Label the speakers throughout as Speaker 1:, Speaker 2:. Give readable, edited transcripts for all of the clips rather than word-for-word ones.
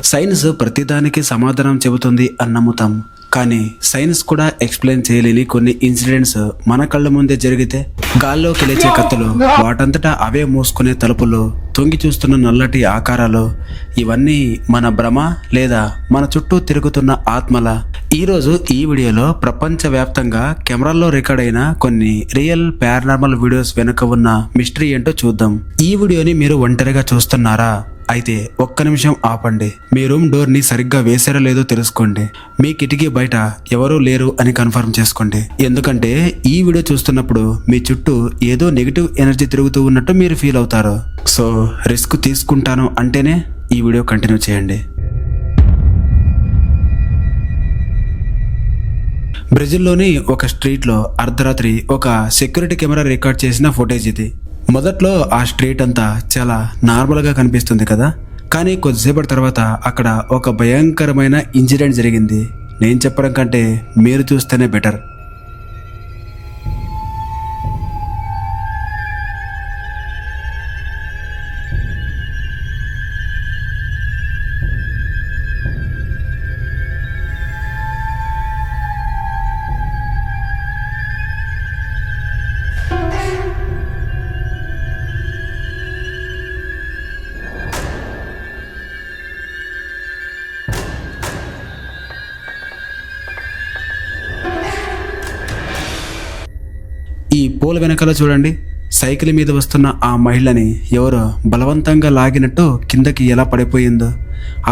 Speaker 1: Science ప్రతిదానికి సమాధానం చెబుతుంది అని నమ్ముతాం. కానీ సైన్స్ కూడా ఎక్స్ప్లెయిన్ చేయలేని కొన్ని ఇన్సిడెంట్స్ మన కళ్ళ ముందే జరిగితే, గాల్లోకి లేచే కత్తులు, వాటంతటా అవే మూసుకునే తలుపులు, తొంగి చూస్తున్న నల్లటి ఆకారాలు, ఇవన్నీ మన భ్రమ లేదా మన చుట్టూ తిరుగుతున్న ఆత్మల? ఈరోజు ఈ వీడియోలో ప్రపంచవ్యాప్తంగా కెమెరాల్లో రికార్డ్ అయిన కొన్ని రియల్ పారానార్మల్ వీడియోస్ వెనుక ఉన్న మిస్టరీ ఏంటో చూద్దాం. ఈ వీడియోని మీరు ఒంటరిగా చూస్తున్నారా? అయితే ఒక్క నిమిషం ఆపండి. మీ రూమ్ డోర్ ని సరిగ్గా వేసారో లేదో తెలుసుకోండి. మీ కిటికీ బయట ఎవరూ లేరు అని కన్ఫర్మ్ చేసుకోండి. ఎందుకంటే ఈ వీడియో చూస్తున్నప్పుడు మీ చుట్టూ ఏదో నెగిటివ్ ఎనర్జీ తిరుగుతూ ఉన్నట్టు మీరు ఫీల్ అవుతారు. సో రిస్క్ తీసుకుంటాను అంటేనే ఈ వీడియో కంటిన్యూ చేయండి. బ్రెజిల్లోని ఒక స్ట్రీట్లో అర్ధరాత్రి ఒక సెక్యూరిటీ కెమెరా రికార్డ్ చేసిన ఫుటేజ్ ఇది. మొదట్లో ఆ స్ట్రీట్ అంతా చాలా నార్మల్గా కనిపిస్తుంది కదా, కానీ కొద్దిసేపటి తర్వాత అక్కడ ఒక భయంకరమైన ఇన్సిడెంట్ జరిగింది. నేను చెప్పడం కంటే మీరు చూస్తేనే బెటర్. ఈ పోల్ వెనకాల చూడండి, సైకిల్ మీద వస్తున్న ఆ మహిళని ఎవరో బలవంతంగా లాగినట్టు కిందకి ఎలా పడిపోయిందో.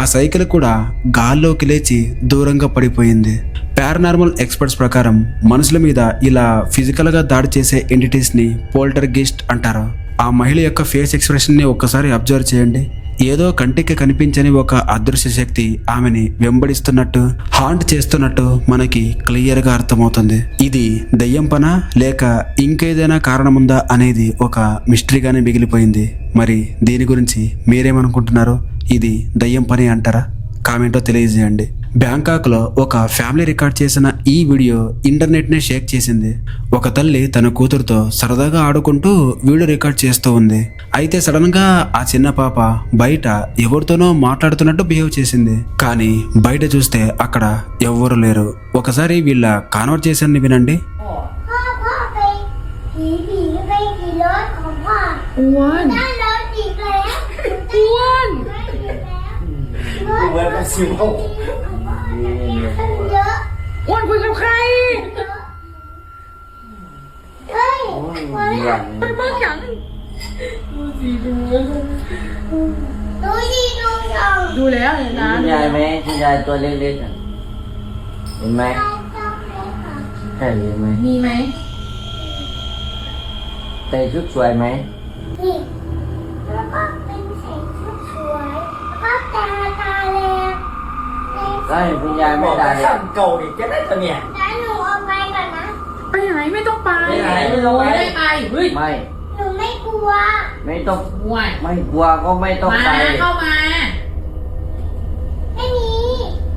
Speaker 1: ఆ సైకిల్ కూడా గాల్లోకి లేచి దూరంగా పడిపోయింది. పారానార్మల్ ఎక్స్పర్ట్స్ ప్రకారం మనుషుల మీద ఇలా ఫిజికల్గా దాడి చేసే ఎంటిటీస్ని పోల్టర్గెయిస్ట్ అంటారు. ఆ మహిళ యొక్క ఫేస్ ఎక్స్ప్రెషన్ని ఒక్కసారి అబ్జర్వ్ చేయండి. ఏదో కంటికి కనిపించని ఒక అదృశ్య శక్తి ఆమెని వెంబడిస్తున్నట్టు, హాంట్ చేస్తున్నట్టు మనకి క్లియర్గా అర్థమవుతుంది. ఇది దయ్యం పనా లేక ఇంకేదైనా కారణముందా అనేది ఒక మిస్టరీగానే మిగిలిపోయింది. మరి దీని గురించి మీరేమనుకుంటున్నారు? ఇది దయ్యం పని అంటారా? కామెంట్లో తెలియజేయండి. బ్యాంకాక్లో ఒక ఫ్యామిలీ రికార్డ్ చేసిన ఈ వీడియో ఇంటర్నెట్నే షేక్ చేసింది. ఒక తల్లి తన కూతురుతో సరదాగా ఆడుకుంటూ వీడియో రికార్డ్ చేస్తూ ఉంది. అయితే సడన్గా ఆ చిన్న పాప బయట ఎవరితోనో మాట్లాడుతున్నట్టు బిహేవ్ చేసింది. కానీ బయట చూస్తే అక్కడ ఎవ్వరూ లేరు. ఒకసారి వీళ్ళ కాన్వర్జేషన్ ని వినండి.
Speaker 2: Ônคุยกับใครไปบ้านยังดูแล้วเนี่ยนะ
Speaker 3: คุณยายไหมคุณยายตัวเล็กๆอ่ะเห็นไหมใช่เห็นไหม
Speaker 2: มีไหม
Speaker 3: ใส่ชุดสวยไหม
Speaker 4: นี่แล้วก็เป็นแสงสวยๆแล้วก็ตาแดง
Speaker 3: ก็เห็นคุณยายไม่ตาเด็ก
Speaker 5: เก่าดิจะได้ตัวเนี่ย
Speaker 4: แล้วหนูเอาไปก่อนนะ
Speaker 2: ไปไหนไม่ต้องไป
Speaker 3: ไปไหนไม่ต้องไป
Speaker 2: ไม่ไปเฮ้ย
Speaker 3: ไม่
Speaker 4: หนูไม่กลัว
Speaker 3: ไม่ต้อง
Speaker 2: ห่วย
Speaker 3: ไม่กลัวก็ไม่ต้อง
Speaker 2: มา
Speaker 3: ไป
Speaker 2: เข้ามา
Speaker 4: ไม่มี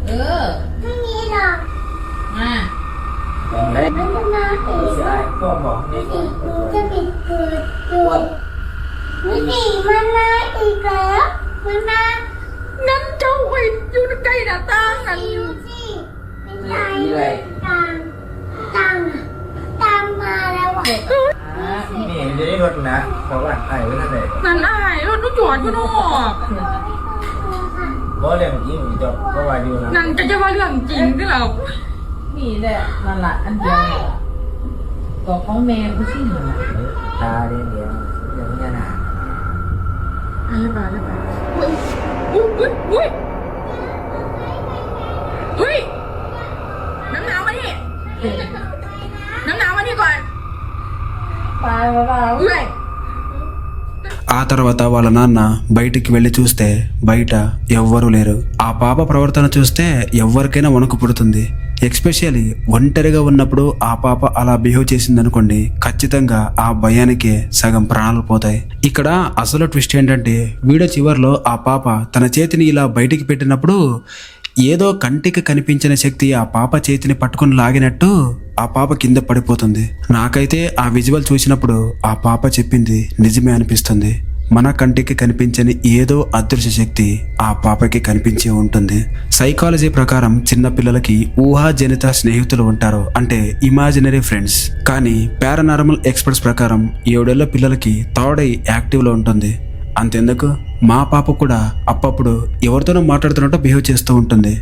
Speaker 2: เออ
Speaker 4: ไม่มีหรอก
Speaker 2: มา
Speaker 3: เฮ้ย
Speaker 4: มันจะมาอีก
Speaker 5: ใช่ก็บอกนี่
Speaker 4: อีกหนูจะปิดเปิดดูนี่สิมันมาอีกแล้วมันมา
Speaker 2: นั่นเจ้าไปอยู่ใกล้หน้าต่างนั่น
Speaker 4: ดูสิเป็นตายเลยตามมาแล้วอ่ะ
Speaker 5: นี่จะได้รถนะเพราะว่าไอ้ไว้ท่านไหน
Speaker 2: นั่นอายรถต้องจอดอยู่นอก
Speaker 5: เพราะเรื่องนี้มันจะเพราะว่าอยู่นะ
Speaker 2: นั่นจะว่าเรื่องจริงที่เรา
Speaker 6: นี่แหละนั่นแหละอันเดียวตัวของแม่ผู้สิ่งนั่นแหละ
Speaker 3: ตาเดียวเดี๋ยวมันจะหนา
Speaker 2: ไปอุ้ยเฮ้ยน้ำหนาวมานี่น้ำหนาวมานี่ก่อน
Speaker 6: ไปว่า
Speaker 2: เฮ้ย
Speaker 1: ఆ తర్వాత వాళ్ళ నాన్న బయటికి వెళ్ళి చూస్తే బయట ఎవ్వరూ లేరు. ఆ పాప ప్రవర్తన చూస్తే ఎవరికైనా వణుకు పుడుతుంది. ఎక్స్పెషల్లీ ఒంటరిగా ఉన్నప్పుడు ఆ పాప అలా బిహేవ్ చేసిందనుకోండి, ఖచ్చితంగా ఆ భయానికే సగం ప్రాణాలు పోతాయి. ఇక్కడ అసలు ట్విస్ట్ ఏంటంటే, వీడియో చివర్లో ఆ పాప తన చేతిని ఇలా బయటికి పెట్టినప్పుడు ఏదో కంటికి కనిపించిన శక్తి ఆ పాప చేతిని పట్టుకుని లాగినట్టు ఆ పాప కింద పడిపోతుంది. నాకైతే ఆ విజువల్ చూసినప్పుడు ఆ పాప చెప్పింది నిజమే అనిపిస్తుంది. మన కంటికి కనిపించని ఏదో అదృశ్య శక్తి ఆ పాపకి కనిపించి ఉంటుంది. సైకాలజీ ప్రకారం చిన్న పిల్లలకి ఊహాజనిత స్నేహితులు ఉంటారు, అంటే ఇమాజినరీ ఫ్రెండ్స్. కానీ పారానార్మల్ ఎక్స్పర్ట్స్ ప్రకారం 7 ఏళ్ల పిల్లలకి థర్డ్ ఐ యాక్టివ్లో ఉంటుంది. అంతెందుకు, మా పాప కూడా అప్పుడప్పుడు ఎవరితోనో మాట్లాడుతున్నట్టు బిహేవ్ చేస్తూ ఉంటుంది.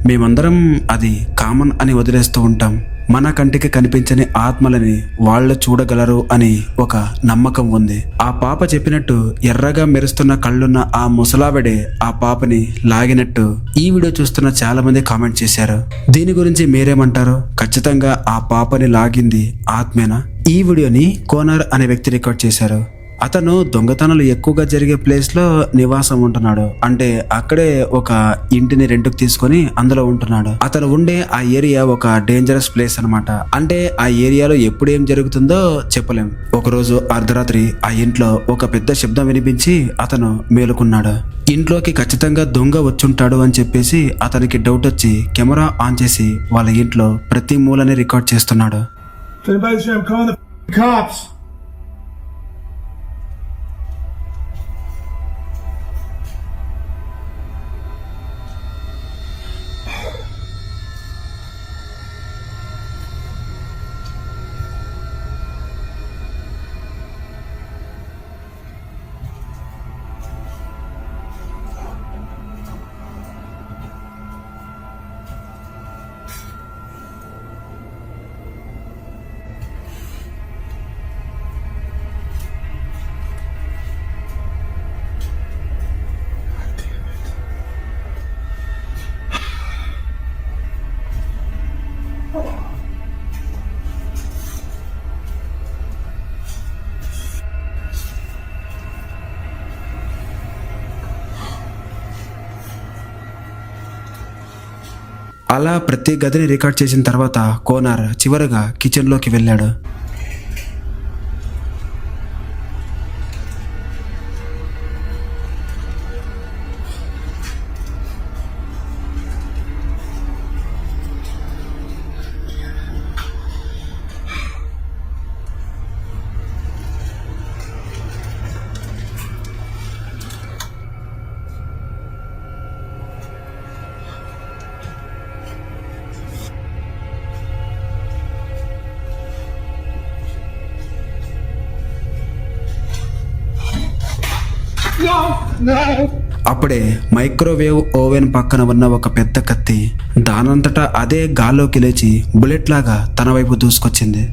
Speaker 1: మేమందరం అది కామన్ అని వదిలేస్తూ ఉంటాం. మన కంటికి కనిపించని ఆత్మలని వాళ్ళు చూడగలరు అని ఒక నమ్మకం ఉంది. ఆ పాప చెప్పినట్టు ఎర్రగా మెరుస్తున్న కళ్ళున్న ఆ ముసలావిడే ఆ పాపని లాగినట్టు ఈ వీడియో చూస్తున్న చాలా మంది కామెంట్ చేశారు. దీని గురించి మీరేమంటారు? ఖచ్చితంగా ఆ పాపని లాగింది ఆత్మేనా? ఈ వీడియోని కోనర్ అనే వ్యక్తి రికార్డ్ చేశారు. అతను దొంగతనాలు ఎక్కువగా జరిగే ప్లేస్లో నివాసం ఉంటున్నాడు, అంటే అక్కడే ఒక ఇంటిని రెంట్కి తీసుకొని అందులో ఉంటున్నాడు. అతను ఉండే ఆ ఏరియా ఒక డేంజరస్ ప్లేస్ అన్నమాట. అంటే ఆ ఏరియాలో ఎప్పుడు ఏం జరుగుతుందో చెప్పలేం. ఒకరోజు అర్ధరాత్రి ఆ ఇంట్లో ఒక పెద్ద శబ్దం వినిపించి అతను మేలుకున్నాడు. ఇంట్లోకి ఖచ్చితంగా దొంగ వచ్చుంటాడు అని చెప్పేసి అతనికి డౌట్ వచ్చి కెమెరా ఆన్ చేసి వాళ్ళ ఇంట్లో ప్రతి మూలని రికార్డ్ చేస్తున్నాడు.
Speaker 7: If anybody's here, I'm calling the cops.
Speaker 1: అలా ప్రతి గదిని రికార్డ్ చేసిన తర్వాత కోనర్ చివరగా కిచెన్లోకి వెళ్ళాడు. అప్పుడే మైక్రోవేవ్ ఓవెన్ పక్కన ఉన్న ఒక పెద్ద కత్తి దానంతటా అదే గాల్లోకి లేచి బుల్లెట్ లాగా తన వైపు దూసుకొచ్చింది.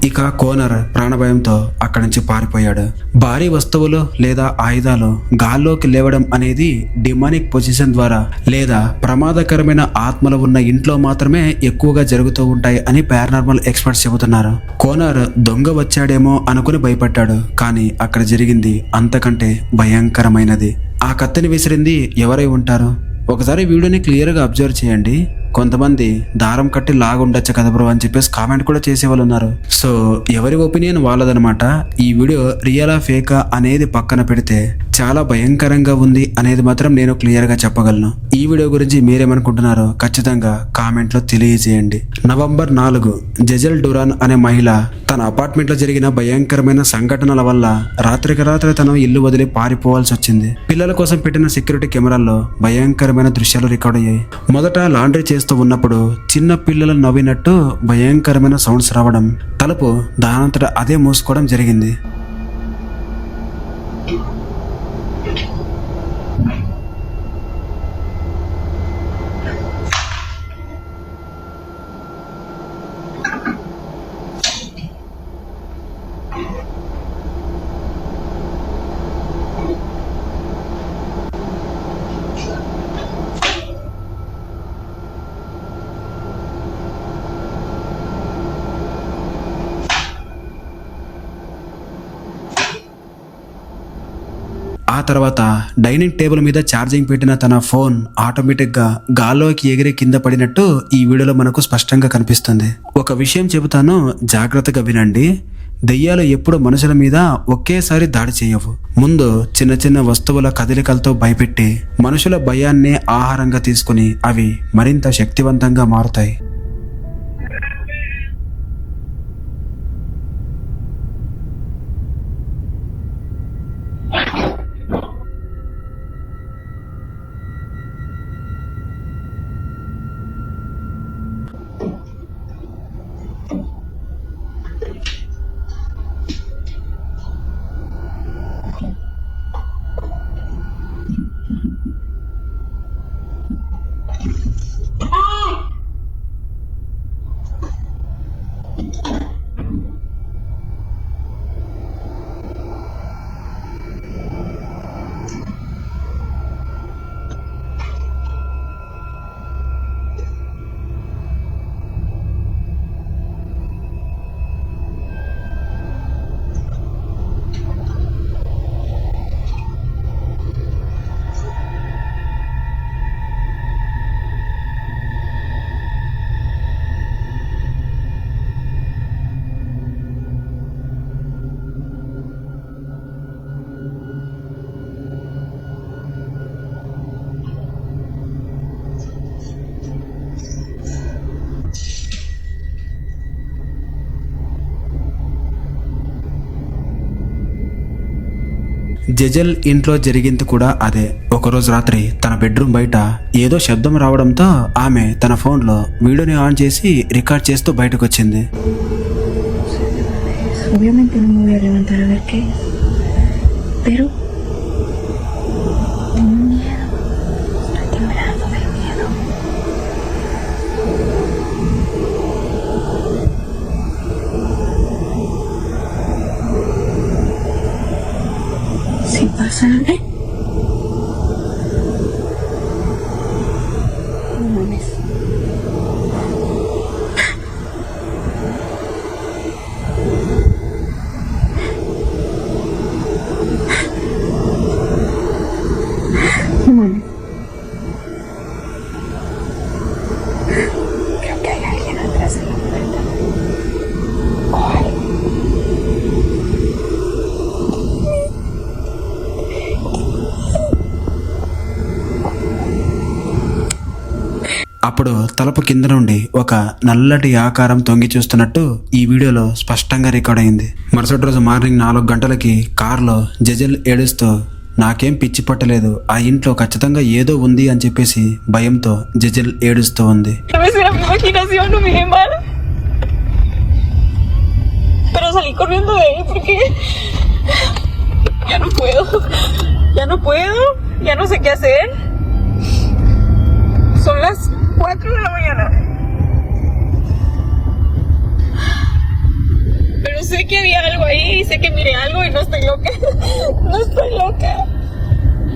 Speaker 1: ఇక కోనర్ ప్రాణభయంతో అక్కడి నుంచి పారిపోయాడు. భారీ వస్తువులు లేదా ఆయుధాలు గాల్లోకి లేవడం అనేది డిమానిక్ పొజిషన్ ద్వారా లేదా ప్రమాదకరమైన ఆత్మలు ఉన్న ఇంట్లో మాత్రమే ఎక్కువగా జరుగుతూ ఉంటాయి అని పారానార్మల్ ఎక్స్పర్ట్స్ చెబుతున్నారు. కోనర్ దొంగ వచ్చాడేమో అనుకుని భయపడ్డాడు, కానీ అక్కడ జరిగింది అంతకంటే భయంకరమైనది. ఆ కత్తిని విసిరింది ఎవరై ఉంటారు? ఒకసారి వీడియోని క్లియర్గా అబ్జర్వ్ చేయండి. కొంతమంది దారం కట్టి లాగుండొచ్చు కదా బ్రో అని చెప్పేసి కామెంట్ కూడా చేసేవాళ్ళు ఉన్నారు. సో ఎవరి ఒపీనియన్ వాళ్ళదనమాట. ఈ వీడియో రియలా ఫేకా అనేది పక్కన పెడితే చాలా భయంకరంగా ఉంది అనేది మాత్రం నేను క్లియర్గా చెప్పగలను. ఈ వీడియో గురించి మీరేమనుకుంటున్నారో ఖచ్చితంగా కామెంట్లో తెలియజేయండి. నవంబర్ 4 జెజెల్ డురాన్ అనే మహిళ తన అపార్ట్మెంట్లో జరిగిన భయంకరమైన సంఘటనల వల్ల రాత్రికి రాత్రి తను ఇల్లు వదిలి పారిపోవాల్సి వచ్చింది. పిల్లల కోసం పెట్టిన సెక్యూరిటీ కెమెరాల్లో భయంకరమైన దృశ్యాలు రికార్డ్ అయ్యాయి. మొదట లాండ్రీ చేస్తూ ఉన్నప్పుడు చిన్న పిల్లలు నవ్వినట్టు భయంకరమైన సౌండ్స్ రావడం, తలుపు దానంతట అదే మూసుకోవడం జరిగింది. ఆ తర్వాత డైనింగ్ టేబుల్ మీద ఛార్జింగ్ పెట్టిన తన ఫోన్ ఆటోమేటిక్గా గాల్లోకి ఎగిరి కింద పడినట్టు ఈ వీడియోలో మనకు స్పష్టంగా కనిపిస్తుంది. ఒక విషయం చెబుతాను, జాగ్రత్తగా వినండి. దెయ్యాలు ఎప్పుడు మనుషుల మీద ఒకేసారి దాడి చేయవు. ముందు చిన్న చిన్న వస్తువుల కదలికలతో భయపెట్టి మనుషుల భయాన్నే ఆహారంగా తీసుకుని అవి మరింత శక్తివంతంగా మారుతాయి. జెజెల్ ఇంట్లో జరిగింది కూడా అదే. ఒకరోజు రాత్రి తన బెడ్రూమ్ బయట ఏదో శబ్దం రావడంతో ఆమె తన ఫోన్లో వీడియోని ఆన్ చేసి రికార్డ్ చేస్తూ బయటకు వచ్చింది.
Speaker 8: Obviamente no me voy a levantar a ver qué es, pero tengo miedo, estoy temblando de miedo. Si pasa, no mames. No mames. Creo que hay alguien atrás de la puerta. Ay.
Speaker 1: అప్పుడు తలుపు కింద నుండి ఒక నల్లటి ఆకారం తొంగి చూస్తున్నట్టు ఈ వీడియోలో స్పష్టంగా రికార్డ్ అయింది. మరుసటి రోజు మార్నింగ్ 4 గంటలకి కారులో జెజెల్ ఏడుస్తూ నాకేం పిచ్చి పట్టలేదు, ఆ ఇంట్లో ఖచ్చితంగా ఏదో ఉంది అని చెప్పేసి భయంతో జెజెల్ ఏడుస్తూ ఉంది.
Speaker 2: A veces era mi imaginación, no me mal. Pero salí corriendo de ahí porque ya no puedo, ya no sé qué hacer. Son las 4 de la mañana. Pero sé que había algo ahí, sé que miré algo y no estoy loca. No estoy loca.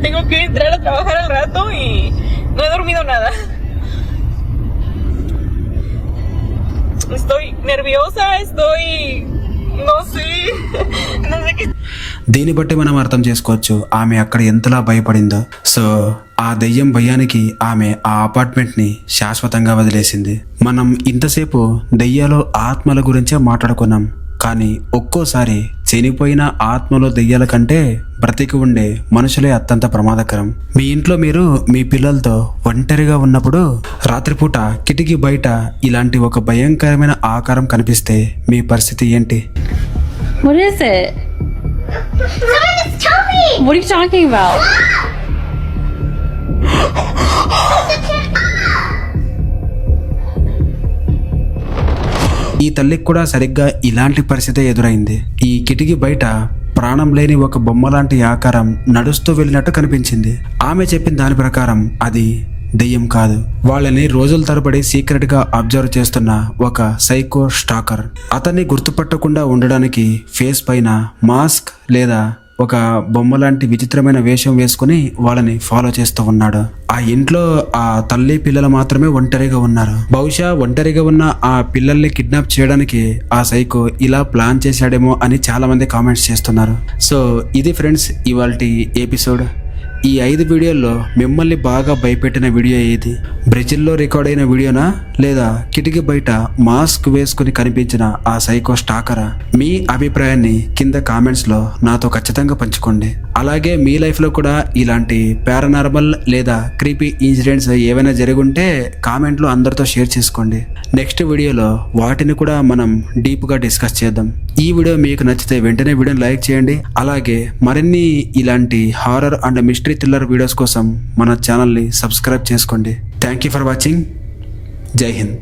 Speaker 2: Tengo que entrar a trabajar al rato y no he dormido nada. Estoy nerviosa, no sé qué.
Speaker 1: దీన్ని బట్టి మనం అర్థం చేసుకోవచ్చు ఆమె అక్కడ ఎంతలా భయపడిందో. So ఆ దెయ్యం భయానికి ఆమె ఆ అపార్ట్మెంట్ని శాశ్వతంగా వదిలేసింది. మనం ఇంతసేపు దెయ్యాలు ఆత్మల గురించే మాట్లాడుకున్నాం, కానీ ఒక్కోసారి చనిపోయిన ఆత్మలో దెయ్యాల కంటే బ్రతికి ఉండే మనుషులే అత్యంత ప్రమాదకరం. మీ ఇంట్లో మీరు మీ పిల్లలతో ఒంటరిగా ఉన్నప్పుడు రాత్రిపూట కిటికీ బయట ఇలాంటి ఒక భయంకరమైన ఆకారం కనిపిస్తే మీ పరిస్థితి ఏంటి?
Speaker 8: What is it?
Speaker 4: Someone tell me!
Speaker 8: What are you talking about?
Speaker 1: ఈ తల్లికి కూడా సరిగ్గా ఇలాంటి పరిస్థితి ఎదురైంది. ఈ కిటికీ బయట ప్రాణం లేని ఒక బొమ్మ లాంటి ఆకారం నడుస్తూ వెళ్ళినట్టు కనిపించింది. ఆమె చెప్పిన దాని ప్రకారం అది దెయ్యం కాదు, వాళ్ళని రోజుల తరబడి సీక్రెట్ గా అబ్జర్వ్ చేస్తున్న ఒక సైకో స్టాకర్. అతన్ని గుర్తుపట్టకుండా ఉండడానికి ఫేస్ పైన మాస్క్ లేదా ఒక బొమ్మ లాంటి విచిత్రమైన వేషం వేసుకుని వాళ్ళని ఫాలో చేస్తూ ఉన్నాడు. ఆ ఇంట్లో ఆ తల్లి పిల్లలు మాత్రమే ఒంటరిగా ఉన్నారు. బహుశా ఒంటరిగా ఉన్న ఆ పిల్లల్ని కిడ్నాప్ చేయడానికి ఆ సైకో ఇలా ప్లాన్ చేశాడేమో అని చాలా మంది కామెంట్స్ చేస్తున్నారు. సో ఇది ఫ్రెండ్స్ ఇవాల్టి ఎపిసోడ్. ఈ 5 వీడియోల్లో మిమ్మల్ని బాగా భయపెట్టిన వీడియో ఏది? బ్రెజిల్లో రికార్డ్ అయిన వీడియోనా, లేదా కిటికీ బయట మాస్క్ వేసుకుని కనిపించిన ఆ సైకో స్టాకరా? మీ అభిప్రాయాన్ని కింద కామెంట్స్లో నాతో ఖచ్చితంగా పంచుకోండి. అలాగే మీ లైఫ్లో కూడా ఇలాంటి పారానార్మల్ లేదా క్రీపీ ఇన్సిడెంట్స్ ఏవైనా జరుగుంటే కామెంట్లో అందరితో షేర్ చేసుకోండి. నెక్స్ట్ వీడియోలో వాటిని కూడా మనం డీప్గా డిస్కస్ చేద్దాం. ఈ వీడియో మీకు నచ్చితే వెంటనే వీడియోని లైక్ చేయండి. అలాగే మరిన్ని ఇలాంటి horror and mystery thriller videos కోసం మన ఛానల్ని సబ్స్క్రైబ్ చేసుకోండి. Thank you for watching. జై హింద్.